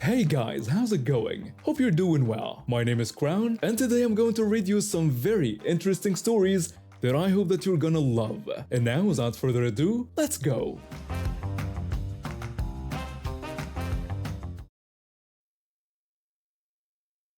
Hey guys, how's it going? Hope you're doing well. My name is Crown, and today I'm going to read you some very interesting stories that I hope that you're gonna love. And now, without further ado, let's go!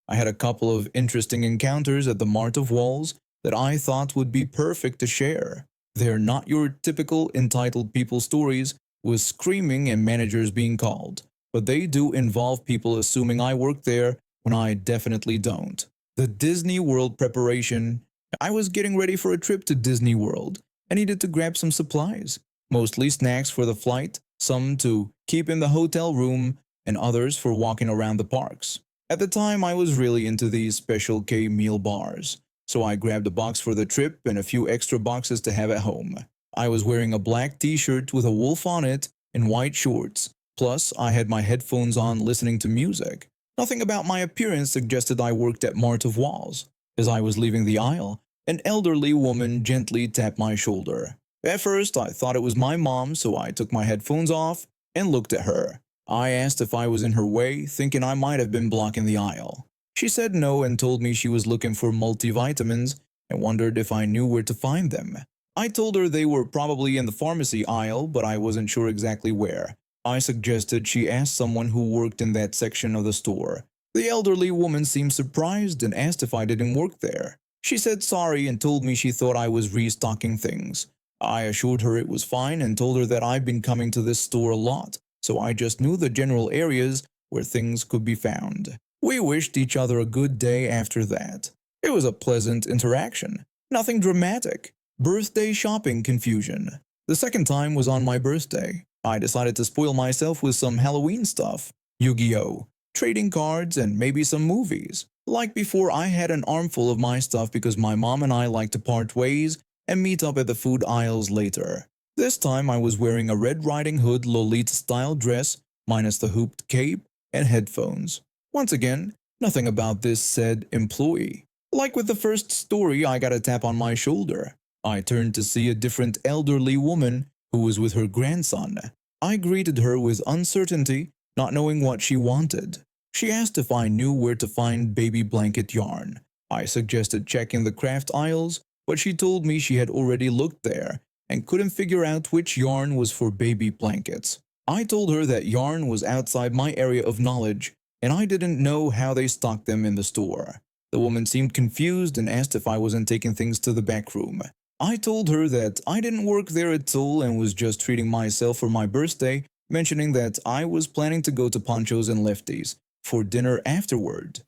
I had a couple of interesting encounters at the Mart of Walls that I thought would be perfect to share. They're not your typical entitled people stories with screaming and managers being called, but they do involve people assuming I work there when I definitely don't. The Disney World preparation. I was getting ready for a trip to Disney World. I needed to grab some supplies, mostly snacks for the flight, some to keep in the hotel room, and others for walking around the parks. At the time, I was really into these Special K meal bars, so I grabbed a box for the trip and a few extra boxes to have at home. I was wearing a black t-shirt with a wolf on it and white shorts, plus I had my headphones on listening to music. Nothing about my appearance suggested I worked at Mart of Walls. As I was leaving the aisle, an elderly woman gently tapped my shoulder. At first, I thought it was my mom, so I took my headphones off and looked at her. I asked if I was in her way, thinking I might have been blocking the aisle. She said no and told me she was looking for multivitamins and wondered if I knew where to find them. I told her they were probably in the pharmacy aisle, but I wasn't sure exactly where. I suggested she ask someone who worked in that section of the store. The elderly woman seemed surprised and asked if I didn't work there. She said sorry and told me she thought I was restocking things. I assured her it was fine and told her that I'd been coming to this store a lot, so I just knew the general areas where things could be found. We wished each other a good day after that. It was a pleasant interaction, nothing dramatic. Birthday shopping confusion. The second time was on my birthday. I decided to spoil myself with some Halloween stuff. Yu-Gi-Oh! Trading cards, and maybe some movies. Like before, I had an armful of my stuff because my mom and I like to part ways and meet up at the food aisles later. This time I was wearing a Red Riding Hood Lolita-style dress, minus the hooped cape and headphones. Once again, nothing about this said employee. Like with the first story, I got a tap on my shoulder. I turned to see a different elderly woman who was with her grandson. I greeted her with uncertainty, not knowing what she wanted. She asked if I knew where to find baby blanket yarn. I suggested checking the craft aisles, but she told me she had already looked there and couldn't figure out which yarn was for baby blankets. I told her that yarn was outside my area of knowledge, and I didn't know how they stocked them in the store. The woman seemed confused and asked if I wasn't taking things to the back room. I told her that I didn't work there at all and was just treating myself for my birthday, mentioning that I was planning to go to Ponchos and Lefties for dinner afterward.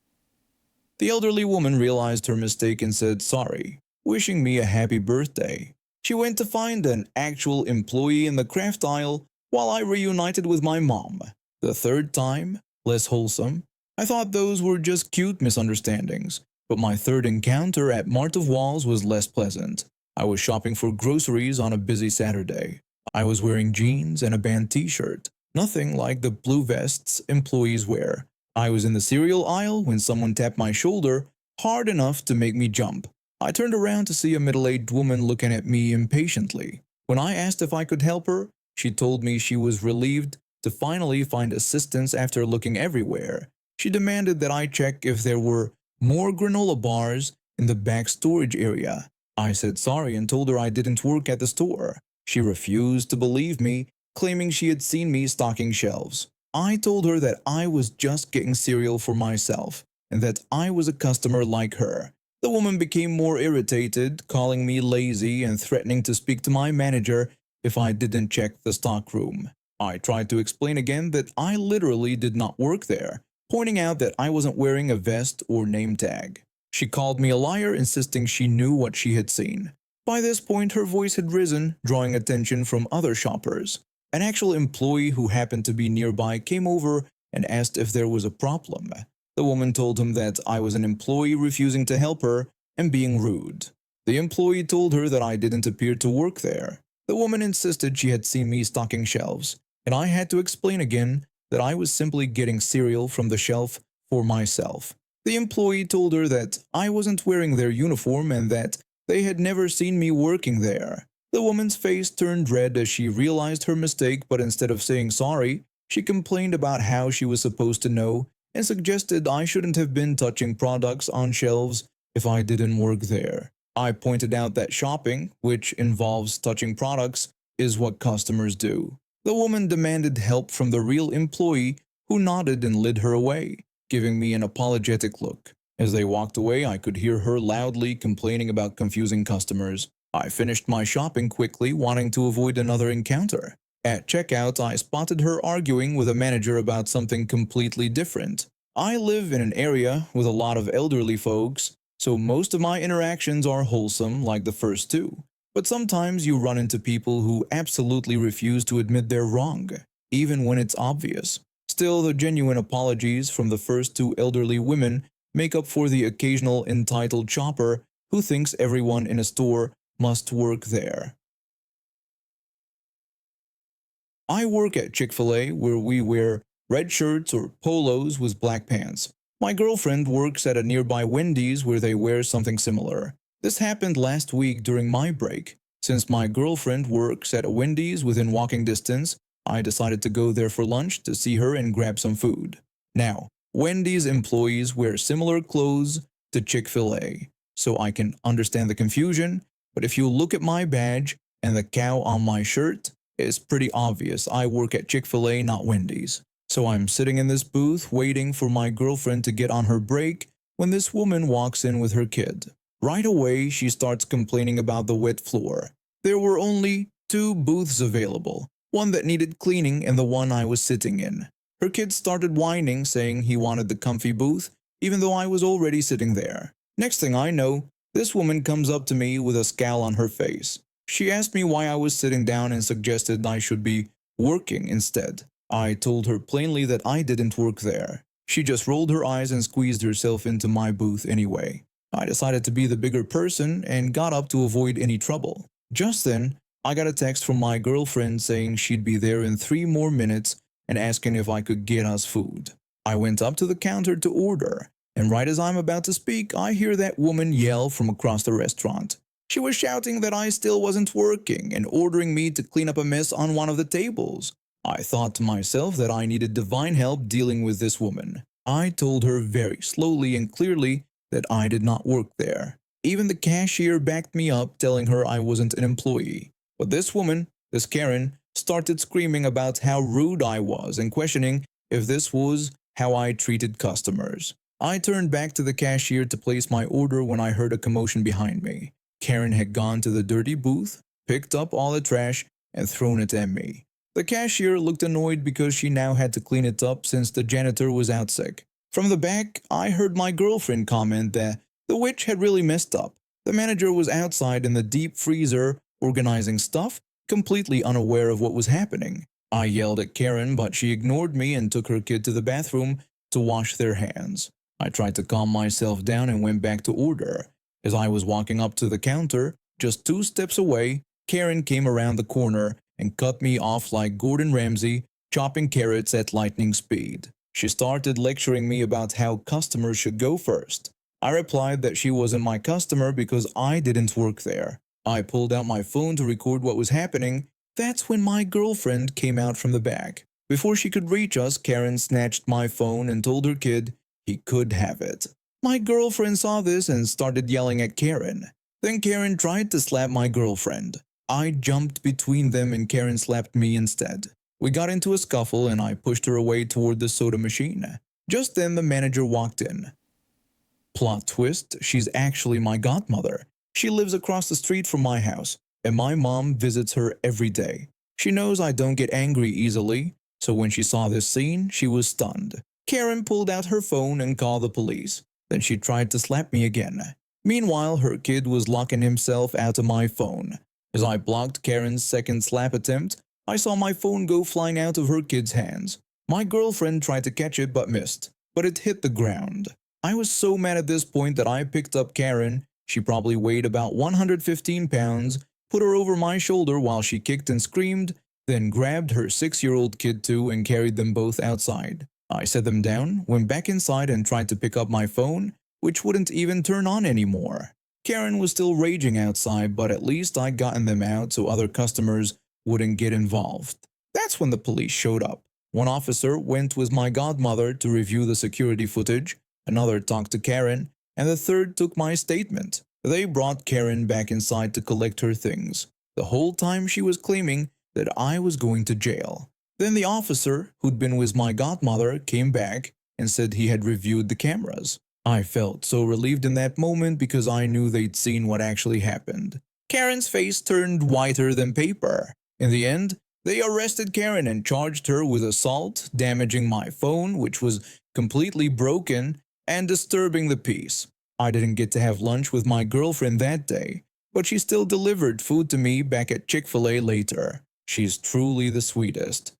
The elderly woman realized her mistake and said sorry, wishing me a happy birthday. She went to find an actual employee in the craft aisle while I reunited with my mom. The third time, less wholesome. I thought those were just cute misunderstandings, but my third encounter at Mart of Walls was less pleasant. I was shopping for groceries on a busy Saturday. I was wearing jeans and a band t-shirt, nothing like the blue vests employees wear. I was in the cereal aisle when someone tapped my shoulder hard enough to make me jump. I turned around to see a middle-aged woman looking at me impatiently. When I asked if I could help her, she told me she was relieved to finally find assistance after looking everywhere. She demanded that I check if there were more granola bars in the back storage area. I said sorry and told her I didn't work at the store. She refused to believe me, claiming she had seen me stocking shelves. I told her that I was just getting cereal for myself and that I was a customer like her. The woman became more irritated, calling me lazy and threatening to speak to my manager if I didn't check the stock room. I tried to explain again that I literally did not work there, pointing out that I wasn't wearing a vest or name tag. She called me a liar, insisting she knew what she had seen. By this point, her voice had risen, drawing attention from other shoppers. An actual employee who happened to be nearby came over and asked if there was a problem. The woman told him that I was an employee refusing to help her and being rude. The employee told her that I didn't appear to work there. The woman insisted she had seen me stocking shelves, and I had to explain again that I was simply getting cereal from the shelf for myself. The employee told her that I wasn't wearing their uniform and that they had never seen me working there. The woman's face turned red as she realized her mistake, but instead of saying sorry, She complained about how she was supposed to know and suggested I shouldn't have been touching products on shelves if I didn't work there. I pointed out that shopping, which involves touching products, is what customers do. The woman demanded help from the real employee, who nodded and led her away, giving me an apologetic look. As they walked away, I could hear her loudly complaining about confusing customers. I finished my shopping quickly, wanting to avoid another encounter. At checkout, I spotted her arguing with a manager about something completely different. I live in an area with a lot of elderly folks, so most of my interactions are wholesome like the first two. But sometimes you run into people who absolutely refuse to admit they're wrong, even when it's obvious. Still, the genuine apologies from the first two elderly women make up for the occasional entitled shopper who thinks everyone in a store must work there. I work at Chick-fil-A, where we wear red shirts or polos with black pants. My girlfriend works at a nearby Wendy's where they wear something similar. This happened last week during my break. Since my girlfriend works at a Wendy's within walking distance, I decided to go there for lunch to see her and grab some food. Now, Wendy's employees wear similar clothes to Chick-fil-A, so I can understand the confusion, but if you look at my badge and the cow on my shirt, it's pretty obvious I work at Chick-fil-A, not Wendy's. So I'm sitting in this booth waiting for my girlfriend to get on her break when this woman walks in with her kid. Right away, she starts complaining about the wet floor. There were only two booths available, one that needed cleaning and the one I was sitting in. Her kid started whining, saying he wanted the comfy booth, even though I was already sitting there. Next thing I know, this woman comes up to me with a scowl on her face. She asked me why I was sitting down and suggested I should be working instead. I told her plainly that I didn't work there. She just rolled her eyes and squeezed herself into my booth anyway. I decided to be the bigger person and got up to avoid any trouble. Just then, I got a text from my girlfriend saying she'd be there in 3 more minutes and asking if I could get us food. I went up to the counter to order, and right as I'm about to speak, I hear that woman yell from across the restaurant. She was shouting that I still wasn't working and ordering me to clean up a mess on one of the tables. I thought to myself that I needed divine help dealing with this woman. I told her very slowly and clearly that I did not work there. Even the cashier backed me up, telling her I wasn't an employee. But this woman, this Karen, started screaming about how rude I was and questioning if this was how I treated customers. I turned back to the cashier to place my order when I heard a commotion behind me. Karen had gone to the dirty booth, picked up all the trash, and thrown it at me. The cashier looked annoyed because she now had to clean it up since the janitor was out sick. From the back, I heard my girlfriend comment that the witch had really messed up. The manager was outside in the deep freezer organizing stuff, completely unaware of what was happening. I yelled at Karen, but she ignored me and took her kid to the bathroom to wash their hands. I tried to calm myself down and went back to order. As I was walking up to the counter, just 2 steps away, Karen came around the corner and cut me off like Gordon Ramsay, chopping carrots at lightning speed. She started lecturing me about how customers should go first. I replied that she wasn't my customer because I didn't work there. I pulled out my phone to record what was happening. That's when my girlfriend came out from the back. Before she could reach us, Karen snatched my phone and told her kid he could have it. My girlfriend saw this and started yelling at Karen. Then Karen tried to slap my girlfriend. I jumped between them and Karen slapped me instead. We got into a scuffle and I pushed her away toward the soda machine. Just then the manager walked in. Plot twist, she's actually my godmother. She lives across the street from my house, and my mom visits her every day. She knows I don't get angry easily, so when she saw this scene, she was stunned. Karen pulled out her phone and called the police. Then she tried to slap me again. Meanwhile, her kid was locking himself out of my phone. As I blocked Karen's second slap attempt, I saw my phone go flying out of her kid's hands. My girlfriend tried to catch it but missed, but it hit the ground. I was so mad at this point that I picked up Karen. She probably weighed about 115 pounds, put her over my shoulder while she kicked and screamed, then grabbed her 6-year-old kid too and carried them both outside. I set them down, went back inside and tried to pick up my phone, which wouldn't even turn on anymore. Karen was still raging outside, but at least I'd gotten them out so other customers wouldn't get involved. That's when the police showed up. One officer went with my godmother to review the security footage, another talked to Karen, and the third took my statement. They brought Karen back inside to collect her things. The whole time she was claiming that I was going to jail. Then the officer, who'd been with my godmother, came back and said he had reviewed the cameras. I felt so relieved in that moment because I knew they'd seen what actually happened. Karen's face turned whiter than paper. In the end, they arrested Karen and charged her with assault, damaging my phone, which was completely broken, and disturbing the peace. I didn't get to have lunch with my girlfriend that day, but she still delivered food to me back at Chick-fil-A later. She's truly the sweetest.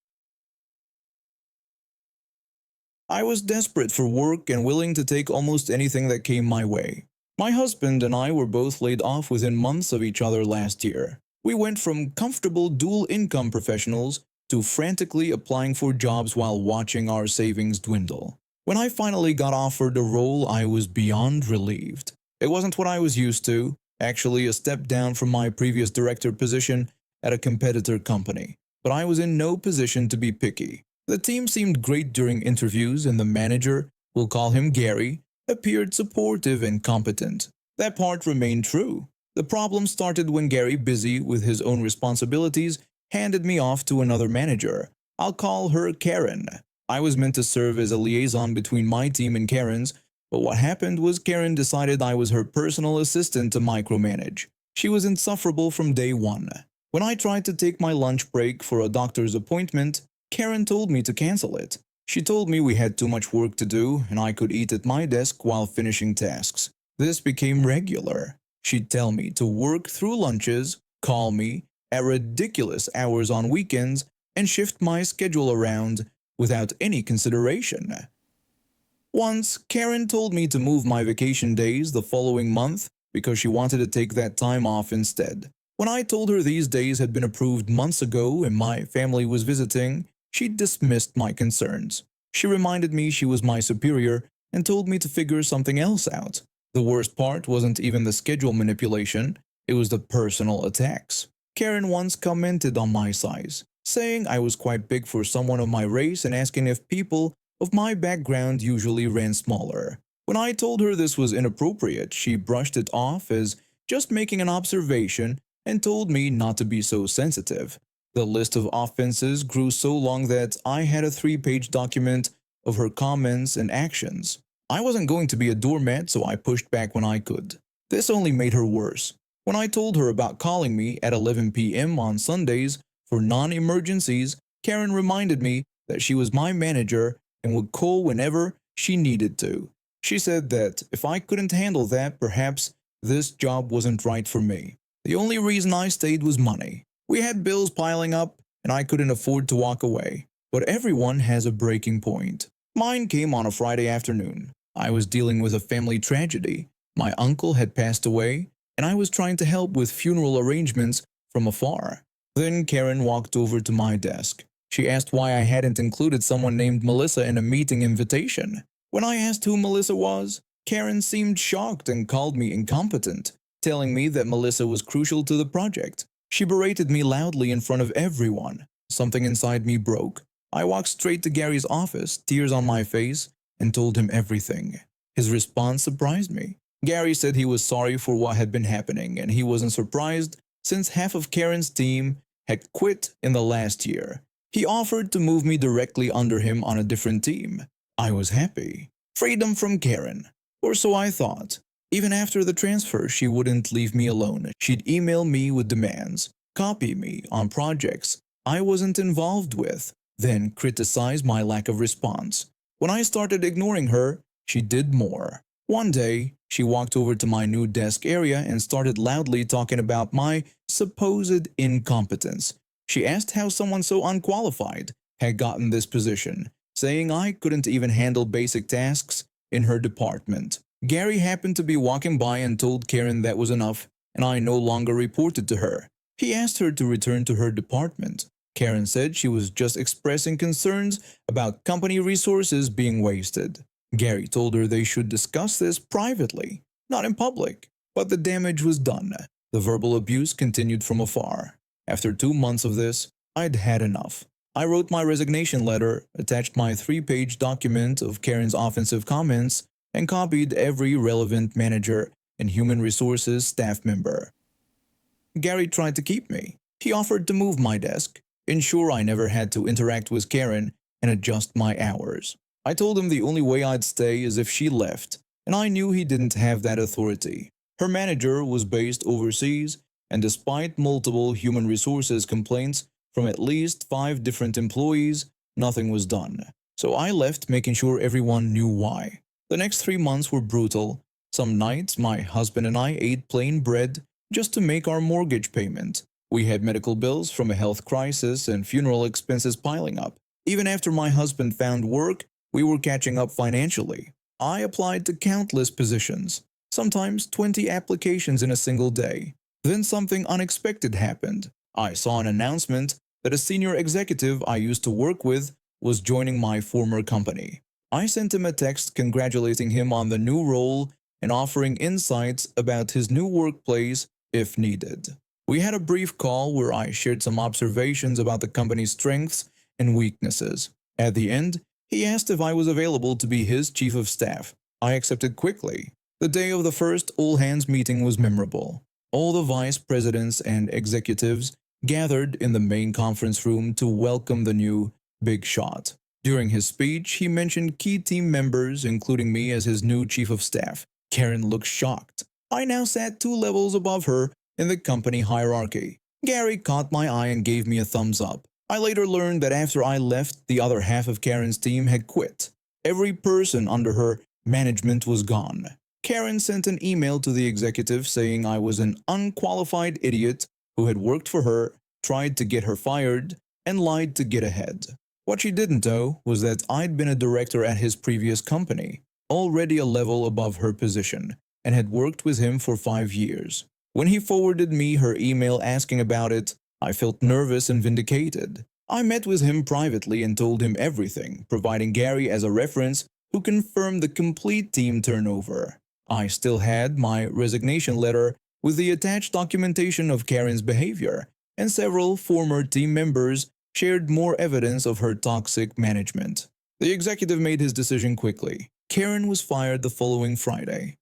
I was desperate for work and willing to take almost anything that came my way. My husband and I were both laid off within months of each other last year. We went from comfortable dual-income professionals to frantically applying for jobs while watching our savings dwindle. When I finally got offered a role, I was beyond relieved. It wasn't what I was used to, actually a step down from my previous director position at a competitor company, but I was in no position to be picky. The team seemed great during interviews, and the manager, we'll call him Gary, appeared supportive and competent. That part remained true. The problem started when Gary, busy with his own responsibilities, handed me off to another manager. I'll call her Karen. I was meant to serve as a liaison between my team and Karen's, but what happened was Karen decided I was her personal assistant to micromanage. She was insufferable from day one. When I tried to take my lunch break for a doctor's appointment, Karen told me to cancel it. She told me we had too much work to do and I could eat at my desk while finishing tasks. This became regular. She'd tell me to work through lunches, call me at ridiculous hours on weekends, and shift my schedule around without any consideration. Once, Karen told me to move my vacation days the following month because she wanted to take that time off instead. When I told her these days had been approved months ago and my family was visiting, she dismissed my concerns. She reminded me she was my superior and told me to figure something else out. The worst part wasn't even the schedule manipulation, it was the personal attacks. Karen once commented on my size, saying I was quite big for someone of my race and asking if people of my background usually ran smaller. When I told her this was inappropriate, she brushed it off as just making an observation and told me not to be so sensitive. The list of offenses grew so long that I had a 3-page document of her comments and actions. I wasn't going to be a doormat, so I pushed back when I could. This only made her worse. When I told her about calling me at 11 p.m. on Sundays for non-emergencies, Karen reminded me that she was my manager and would call whenever she needed to. She said that if I couldn't handle that, perhaps this job wasn't right for me. The only reason I stayed was money. We had bills piling up, and I couldn't afford to walk away. But everyone has a breaking point. Mine came on a Friday afternoon. I was dealing with a family tragedy. My uncle had passed away, and I was trying to help with funeral arrangements from afar. Then Karen walked over to my desk. She asked why I hadn't included someone named Melissa in a meeting invitation. When I asked who Melissa was, Karen seemed shocked and called me incompetent, telling me that Melissa was crucial to the project. She berated me loudly in front of everyone. Something inside me broke. I walked straight to Gary's office, tears on my face, and told him everything. His response surprised me. Gary said he was sorry for what had been happening, and he wasn't surprised since half of Karen's team had quit in the last year. He offered to move me directly under him on a different team. I was happy. Freedom from Karen. Or so I thought. Even after the transfer, she wouldn't leave me alone. She'd email me with demands, copy me on projects I wasn't involved with, then criticize my lack of response. When I started ignoring her, she did more. One day, she walked over to my new desk area and started loudly talking about my supposed incompetence. She asked how someone so unqualified had gotten this position, saying I couldn't even handle basic tasks in her department. Gary happened to be walking by and told Karen that was enough, and I no longer reported to her. He asked her to return to her department. Karen said she was just expressing concerns about company resources being wasted. Gary told her they should discuss this privately, not in public. But the damage was done. The verbal abuse continued from afar. After 2 months of this, I'd had enough. I wrote my resignation letter, attached my 3-page document of Karen's offensive comments, and copied every relevant manager and human resources staff member. Gary tried to keep me. He offered to move my desk, ensure I never had to interact with Karen, and adjust my hours. I told him the only way I'd stay is if she left, and I knew he didn't have that authority. Her manager was based overseas, and despite multiple human resources complaints from at least 5 different employees, nothing was done. So I left, making sure everyone knew why. The next 3 months were brutal. Some nights, my husband and I ate plain bread just to make our mortgage payment. We had medical bills from a health crisis and funeral expenses piling up. Even after my husband found work, we were catching up financially. I applied to countless positions, sometimes 20 applications in a single day. Then something unexpected happened. I saw an announcement that a senior executive I used to work with was joining my former company. I sent him a text congratulating him on the new role and offering insights about his new workplace if needed. We had a brief call where I shared some observations about the company's strengths and weaknesses. At the end, he asked if I was available to be his chief of staff. I accepted quickly. The day of the first all-hands meeting was memorable. All the vice presidents and executives gathered in the main conference room to welcome the new big shot. During his speech, he mentioned key team members, including me as his new chief of staff. Karen looked shocked. I now sat 2 levels above her in the company hierarchy. Gary caught my eye and gave me a thumbs up. I later learned that after I left, the other half of Karen's team had quit. Every person under her management was gone. Karen sent an email to the executive saying I was an unqualified idiot who had worked for her, tried to get her fired, and lied to get ahead. What she didn't know was that I'd been a director at his previous company, already a level above her position, and had worked with him for 5 years. When he forwarded me her email asking about it, I felt nervous and vindicated. I met with him privately and told him everything, providing Gary as a reference who confirmed the complete team turnover. I still had my resignation letter with the attached documentation of Karen's behavior, and several former team members shared more evidence of her toxic management. The executive made his decision quickly. Karen was fired the following Friday.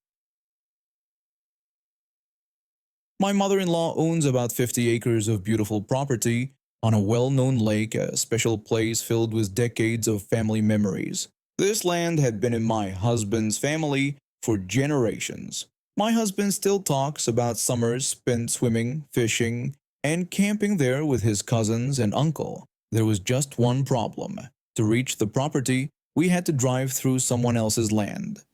My mother-in-law owns about 50 acres of beautiful property on a well-known lake, a special place filled with decades of family memories. This land had been in my husband's family for generations. My husband still talks about summers spent swimming, fishing, and camping there with his cousins and uncle. There was just one problem. To reach the property, we had to drive through someone else's land.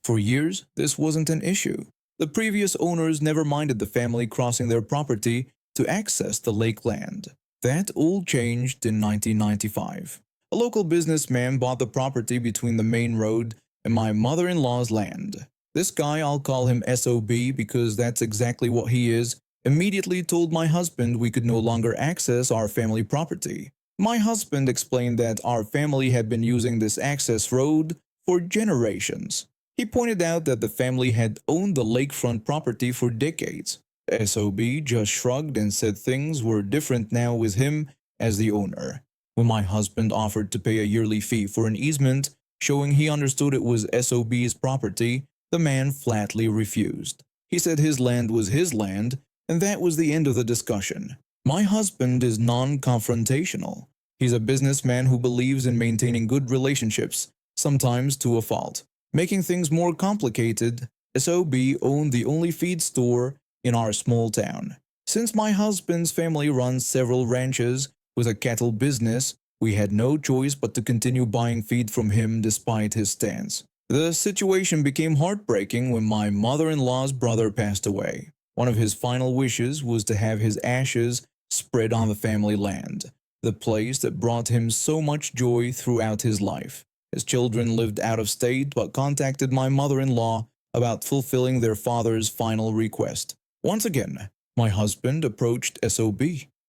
For years, this wasn't an issue. The previous owners never minded the family crossing their property to access the lake land. That all changed in 1995. A local businessman bought the property between the main road and my mother-in-law's land. This guy, I'll call him SOB because that's exactly what he is, immediately told my husband we could no longer access our family property. My husband explained that our family had been using this access road for generations. He pointed out that the family had owned the lakefront property for decades. SOB just shrugged and said things were different now with him as the owner. When my husband offered to pay a yearly fee for an easement, showing he understood it was SOB's property, the man flatly refused. He said his land was his land, and that was the end of the discussion. My husband is non-confrontational. He's a businessman who believes in maintaining good relationships, sometimes to a fault. Making things more complicated, SOB owned the only feed store in our small town. Since my husband's family runs several ranches with a cattle business, we had no choice but to continue buying feed from him despite his stance. The situation became heartbreaking when my mother-in-law's brother passed away. One of his final wishes was to have his ashes spread on the family land, the place that brought him so much joy throughout his life. His children lived out of state but contacted my mother-in-law about fulfilling their father's final request. Once again, my husband approached SOB.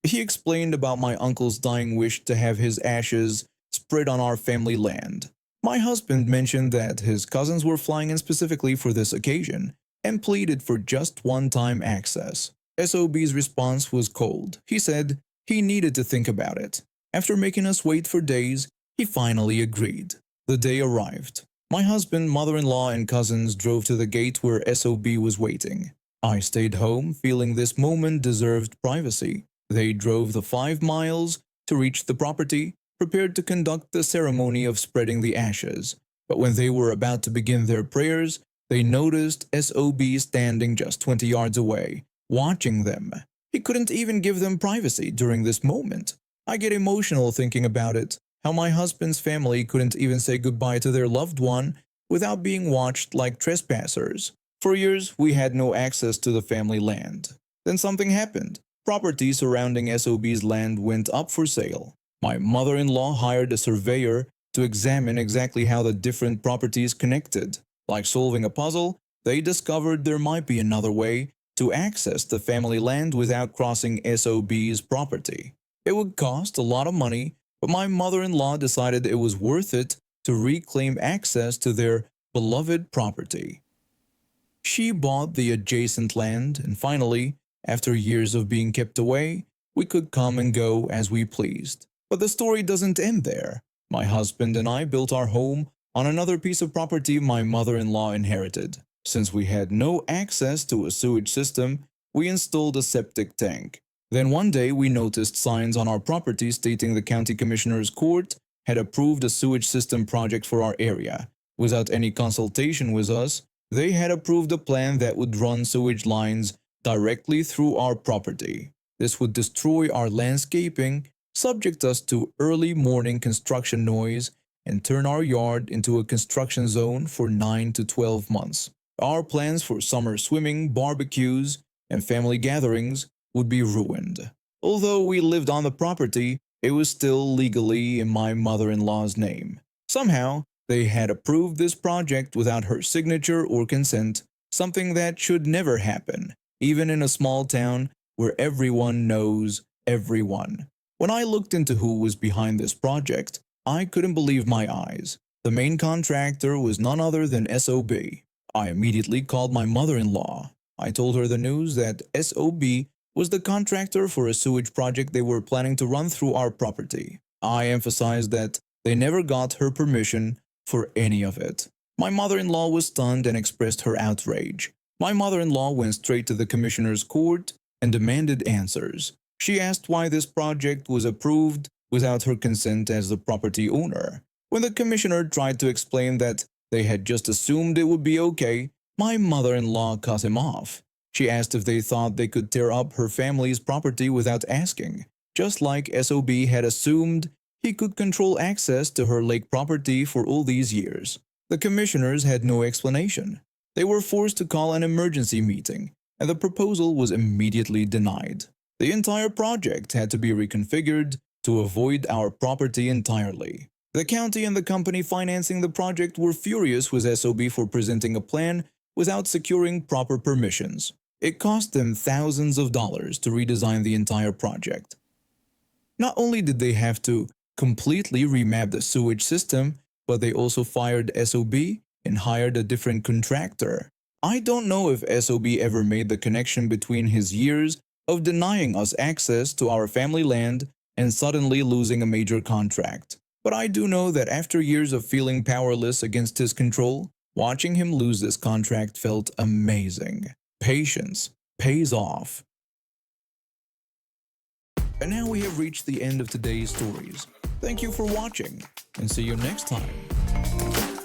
He explained about my uncle's dying wish to have his ashes spread on our family land. My husband mentioned that his cousins were flying in specifically for this occasion and pleaded for just one-time access. SOB's response was cold. He said he needed to think about it. After making us wait for days, he finally agreed. The day arrived. My husband, mother-in-law, and cousins drove to the gate where SOB was waiting. I stayed home, feeling this moment deserved privacy. They drove the 5 miles to reach the property, prepared to conduct the ceremony of spreading the ashes. But when they were about to begin their prayers, they noticed SOB standing just 20 yards away, watching them. He couldn't even give them privacy during this moment. I get emotional thinking about it, how my husband's family couldn't even say goodbye to their loved one without being watched like trespassers. For years, we had no access to the family land. Then something happened. Property surrounding SOB's land went up for sale. My mother-in-law hired a surveyor to examine exactly how the different properties connected. Like solving a puzzle, they discovered there might be another way to access the family land without crossing SOB's property. It would cost a lot of money, but my mother-in-law decided it was worth it to reclaim access to their beloved property. She bought the adjacent land, and finally, after years of being kept away, we could come and go as we pleased. But the story doesn't end there. My husband and I built our home on another piece of property my mother-in-law inherited. Since we had no access to a sewage system, we installed a septic tank. Then one day we noticed signs on our property stating the county commissioner's court had approved a sewage system project for our area. Without any consultation with us, they had approved a plan that would run sewage lines directly through our property. This would destroy our landscaping, subject us to early morning construction noise, and turn our yard into a construction zone for 9 to 12 months. Our plans for summer swimming, barbecues, and family gatherings would be ruined. Although we lived on the property, it was still legally in my mother-in-law's name. Somehow, they had approved this project without her signature or consent, something that should never happen, even in a small town where everyone knows everyone. When I looked into who was behind this project, I couldn't believe my eyes. The main contractor was none other than SOB. I immediately called my mother-in-law. I told her the news that SOB was the contractor for a sewage project they were planning to run through our property. I emphasized that they never got her permission for any of it. My mother-in-law was stunned and expressed her outrage. My mother-in-law went straight to the commissioner's court and demanded answers. She asked why this project was approved without her consent as the property owner. When the commissioner tried to explain that they had just assumed it would be okay, my mother-in-law cut him off. She asked if they thought they could tear up her family's property without asking, just like SOB had assumed he could control access to her lake property for all these years. The commissioners had no explanation. They were forced to call an emergency meeting, and the proposal was immediately denied. The entire project had to be reconfigured to avoid our property entirely. The county and the company financing the project were furious with SOB for presenting a plan without securing proper permissions. It cost them thousands of dollars to redesign the entire project. Not only did they have to completely remap the sewage system, but they also fired SOB and hired a different contractor. I don't know if SOB ever made the connection between his years of denying us access to our family land and suddenly losing a major contract. But I do know that after years of feeling powerless against his control, watching him lose this contract felt amazing. Patience pays off. And now we have reached the end of today's stories. Thank you for watching, and see you next time.